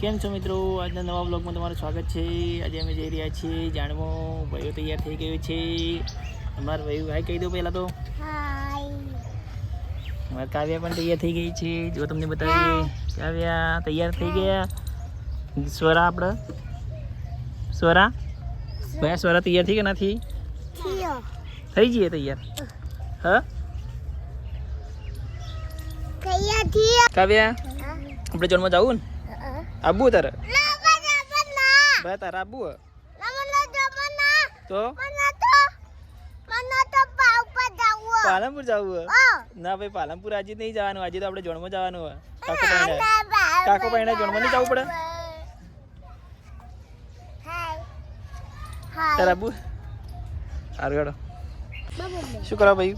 કેમ છો મિત્રો? આજના નવા બ્લોગમાં તમારું સ્વાગત છે. આજે અમે જઈ રહ્યા છીએ જાણમાં. ભાઈઓ તૈયાર થઈ ગયો છે. અમારા ભાઈ હાય કહી દો પહેલાં તો. હાય. અમારા કાવ્યા પણ તૈયાર થઈ ગઈ છે. જો તમને બતાવીએ, કાવ્યા તૈયાર થઈ ગયા. સ્વરા આપણે સ્વરા ભાઈ સ્વરા તૈયાર થઈ કે નથી થઈ જઈએ તૈયાર? હા કાવ્યા આપણે જોનમાં જવું ને? આબુ તારે ભાઈ તારે આબુ તો પાલનપુર જવું? ના ભાઈ પાલનપુર આજે નહીં જવાનું. આજે તો આપણે જોનમાં જવાનું હોય. કાકો ભાઈને જોનમાં નહીં જવું પડે તારે આબુ? સારું હેડો. શું કરો ભાઈ?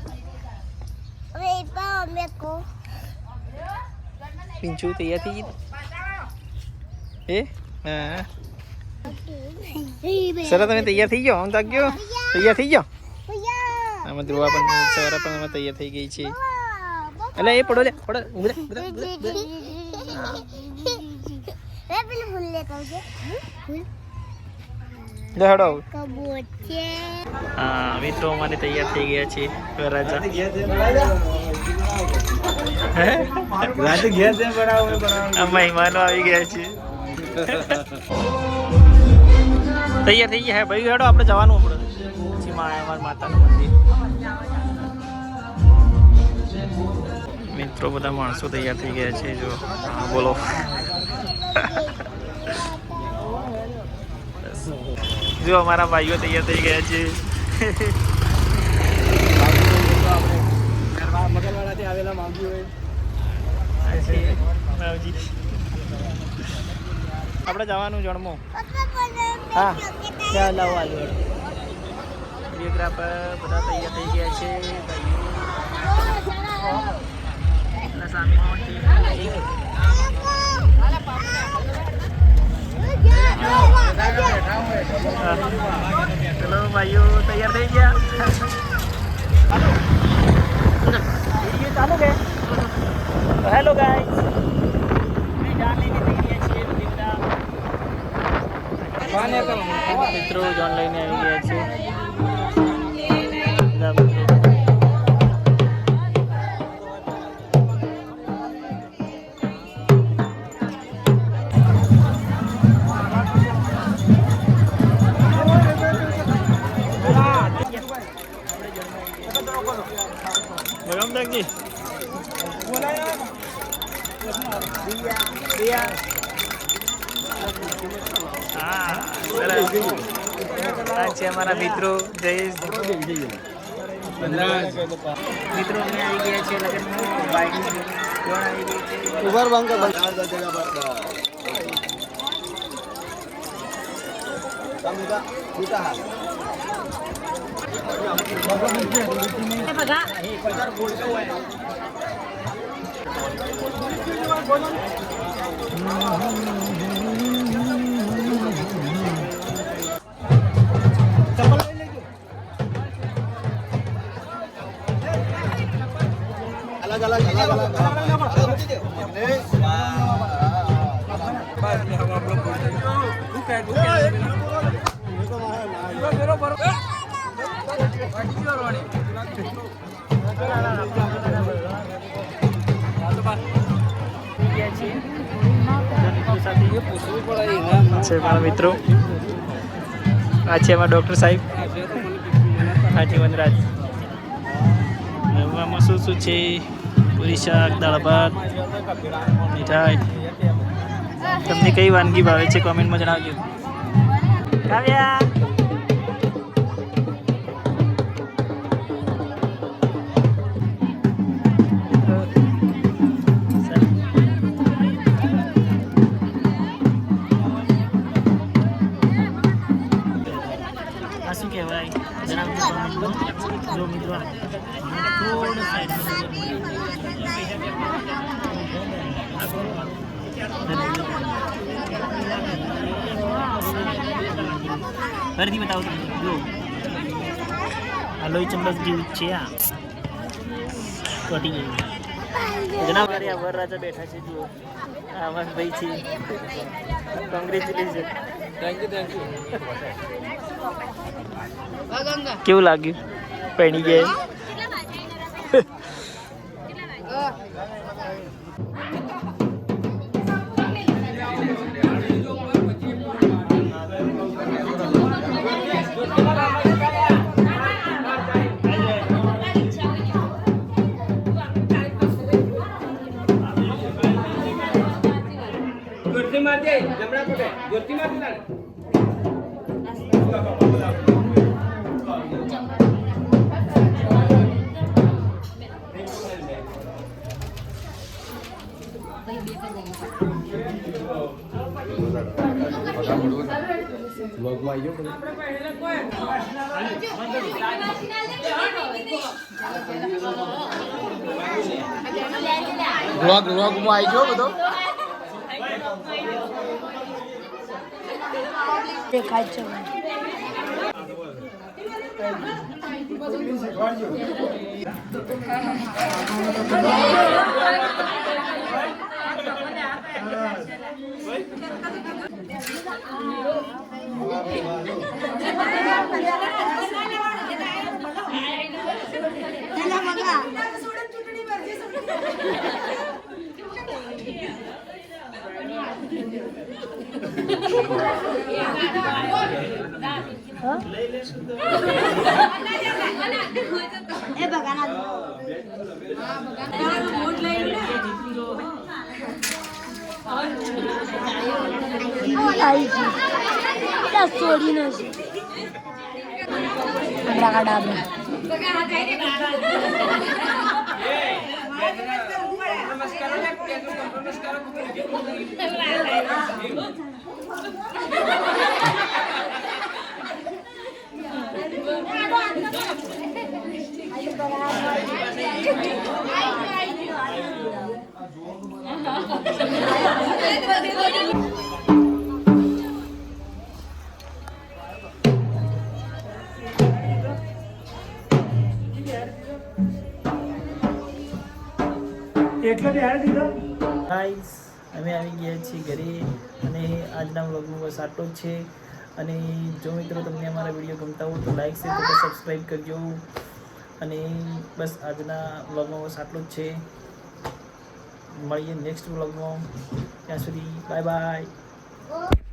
પિંચુ તૈયાર થઈ ગઈ? એ હા સર તમે તૈયાર થઈ ગયો? હું તાક ગયો તૈયાર થઈ ગયો. આમાં ધ્રુવા પણ સવારે પણ એમાં તૈયાર થઈ ગઈ છે. એટલે એ પડો લે પડો હેડો. હા મિત્રો અમારે તૈયાર થઈ ગયા છે. રાજા મહેમાનો આવી ગયા છે. તૈયાર થઈ ગયા હે ભાઈ. હેડો આપણે જવાનું. આપણે સીમા માતાનું મંદિર. મિત્રો બધા માણસો તૈયાર થઈ ગયા છે. જો હા બોલો. જો અમારા ભાઈઓ તૈયાર થઈ ગયા છે. મગલવાડાથી આવેલા માવજી હોય. આપણે જવાનું જણમો. હા ત્યાં લાવો આજે વિડીયોગ્રાફર બધા તૈયાર થઈ ગયા છે. ચલો ભાઈઓ તૈયાર થઈ ગયા. ચાલુ કે હેલો ગાઈસ મિત્રો જોન લઈને આવી ગયા છે. બગમદાગજી હા છે અમારા મિત્રો જયેશ મિત્રો અમે આવી ગયા છે લગ્નમાં. બાઈક આવી ગઈ છે. ઉભર બંધ છે મારા મિત્રો. આ છે એમાં ડૉક્ટર સાહેબ. હાજી વનરાજ. એમાં શું શું છે? પૂરી શાક, દાળ ભાત, મીઠાઈ. તમને કઈ વાનગી ભાવે છે કોમેન્ટમાં જણાવજો. કાવ્યા શું કહેવાય જણાવજો કોમેન્ટમાં. જો મિત્રો થોડું સાઈડ ફરીથી બતાવું જો આ લોહી ચમચ જેવું છે. આ કટી ગયું જનાબ. વરરાજા બેઠા છે. જુઓ આ અમારા ભાઈ છે. કોંગ્રેચ્યુલેશન. Thank you. કેવું લાગ્યું પૈણી ગયા? વ્લોગમાં આવી ગયો બધો. દેખાય છે એ બગાના છોડી નથી ગાઈસ અમે આવી ગયા છીએ ઘરે અને આજના વ્લોગમાં બસ આટલો જ છે. અને જો મિત્રો તમને અમારા વિડીયો ગમતા હોય તો લાઈક શેર અને સબસ્ક્રાઈબ કરજો. અને બસ આજના વ્લોગમાં બસ આટલું જ છે. મળીએ નેક્સ્ટ વ્લોગમાં. ત્યાં સુધી બાય બાય.